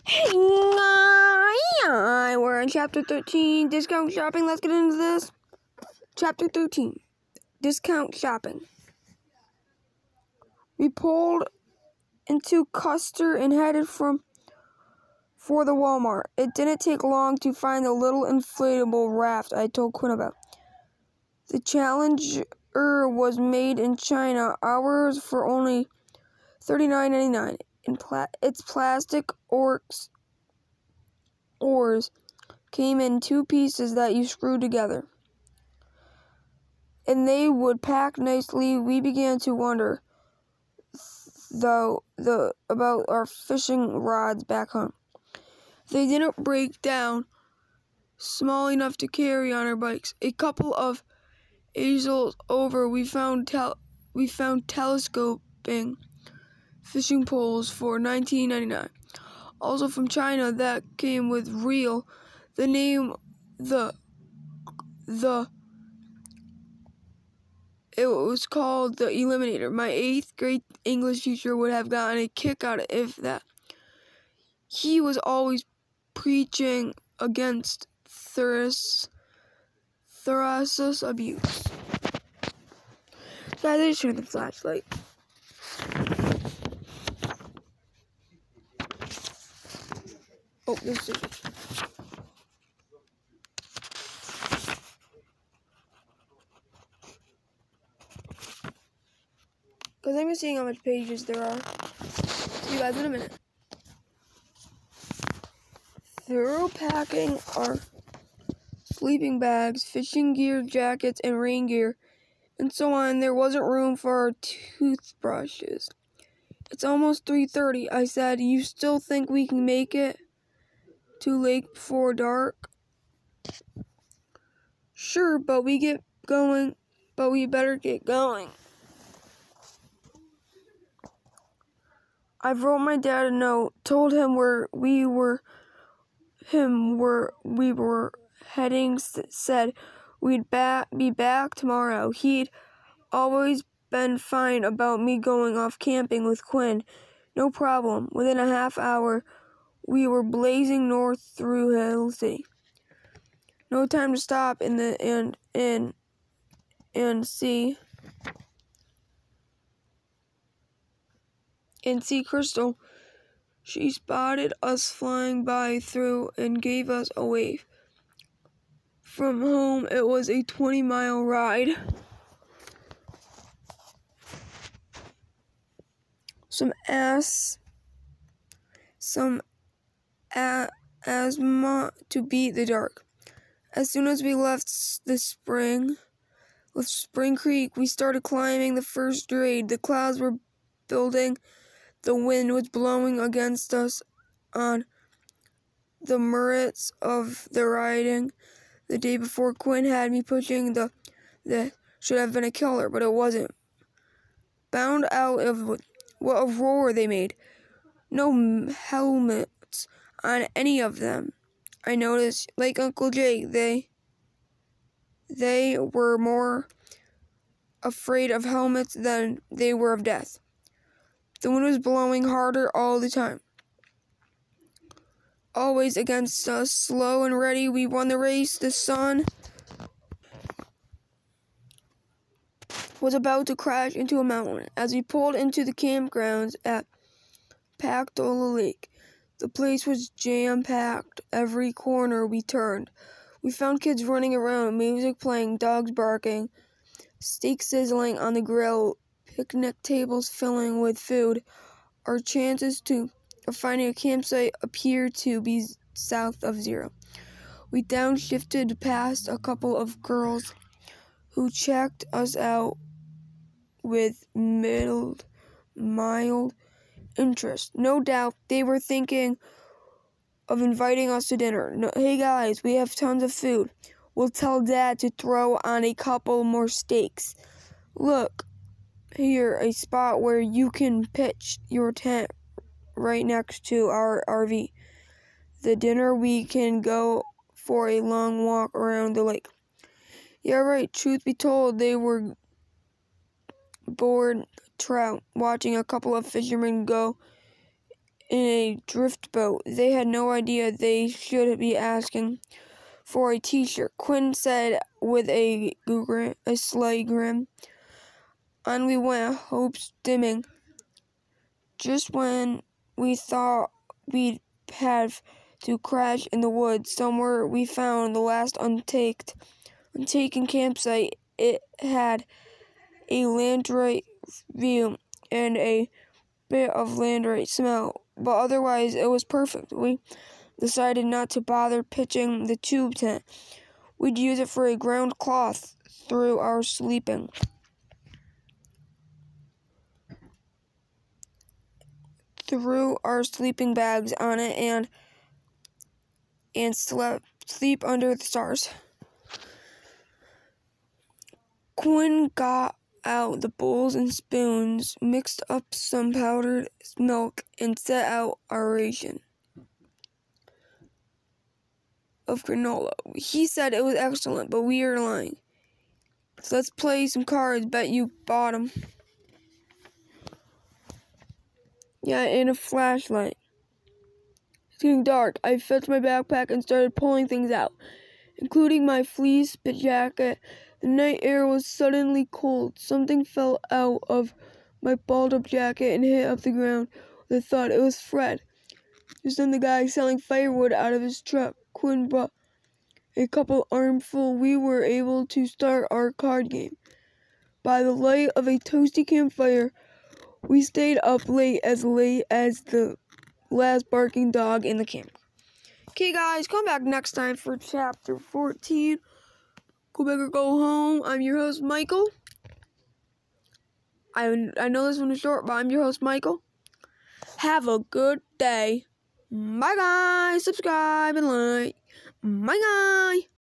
Hey, we're in Chapter 13, Discount Shopping. Let's get into this. Chapter 13, Discount Shopping. We pulled into Custer and headed for the Walmart. It didn't take long to find the little inflatable raft I told Quinn about. The Challenger was made in China, ours for only $39.99. Its plastic oars came in two pieces that you screwed together, and they would pack nicely. We began to wonder, though, about our fishing rods back home. They didn't break down, small enough to carry on our bikes. A couple of aisles over, we found telescoping fishing poles for $19.99. Also from China, that came with reel. The name, it was called the Eliminator. My 8th grade English teacher would have gotten a kick out of if that. He was always preaching against thyrsus abuse. Guys, I just turned the flashlight. Oh, this is... Because I'm seeing how much pages there are. See you guys in a minute. Through packing our sleeping bags, fishing gear, jackets, and rain gear, and so on, there wasn't room for our toothbrushes. It's almost 3:30, I said. You still think we can make it to lake before dark? Sure, but we better get going. I've wrote my dad a note, told him where we were heading, said we'd be back tomorrow. He'd always been fine about me going off camping with Quinn. No problem. Within a half hour, we were blazing north through Hill City. No time to stop and see Crystal. She spotted us flying by through and gave us a wave. From home, it was a 20-mile ride. Some asthma to beat the dark. As soon as we left Spring Creek, we started climbing the first grade. The clouds were building. The wind was blowing against us on the merits of the riding. The day before, Quinn had me pushing the should have been a killer, but it wasn't. Bound out of what a roar they made. No helmets on any of them. I noticed, like Uncle Jake, they were more afraid of helmets than they were of death. The wind was blowing harder all the time. Always against us, slow and ready. We won the race. The sun was about to crash into a mountain as we pulled into the campgrounds at Pactola Lake. The place was jam-packed. Every corner we turned, we found kids running around, music playing, dogs barking, steak sizzling on the grill, picnic tables filling with food. Our chances of finding a campsite appeared to be south of zero. We downshifted past a couple of girls who checked us out with mild interest. No doubt they were thinking of inviting us to dinner. No, hey guys, we have tons of food. We'll tell Dad to throw on a couple more steaks. Look, here, a spot where you can pitch your tent right next to our RV. The dinner, we can go for a long walk around the lake. Yeah, right. Truth be told, they were bored trout, watching a couple of fishermen go in a drift boat. They had no idea they should be asking for a t-shirt, Quinn said with a sly grin. On we went, hopes dimming. Just when we thought we'd have to crash in the woods somewhere, we found the last untaken campsite. It had a Landrite view and a bit of Landrite smell, but otherwise it was perfect. We decided not to bother pitching the tube tent. We'd use it for a ground cloth through our sleeping bags on it and sleep under the stars. Quinn got out the bowls and spoons, mixed up some powdered milk, and set out our ration of granola. He said it was excellent, but we are lying. So let's play some cards. Bet you bought them. Yeah, and a flashlight. It's getting dark. I fetched my backpack and started pulling things out, including my fleece jacket. The night air was suddenly cold. Something fell out of my balled-up jacket and hit up the ground with a thud. It was Fred. Just then the guy selling firewood out of his truck. Quinn brought a couple armful. We were able to start our card game. By the light of a toasty campfire, we stayed up late as the last barking dog in the camp. Okay, guys, come back next time for chapter 14. Go big or go home. I'm your host, Michael. I know this one is short, but I'm your host, Michael. Have a good day. Bye, guys. Subscribe and like. Bye, guys.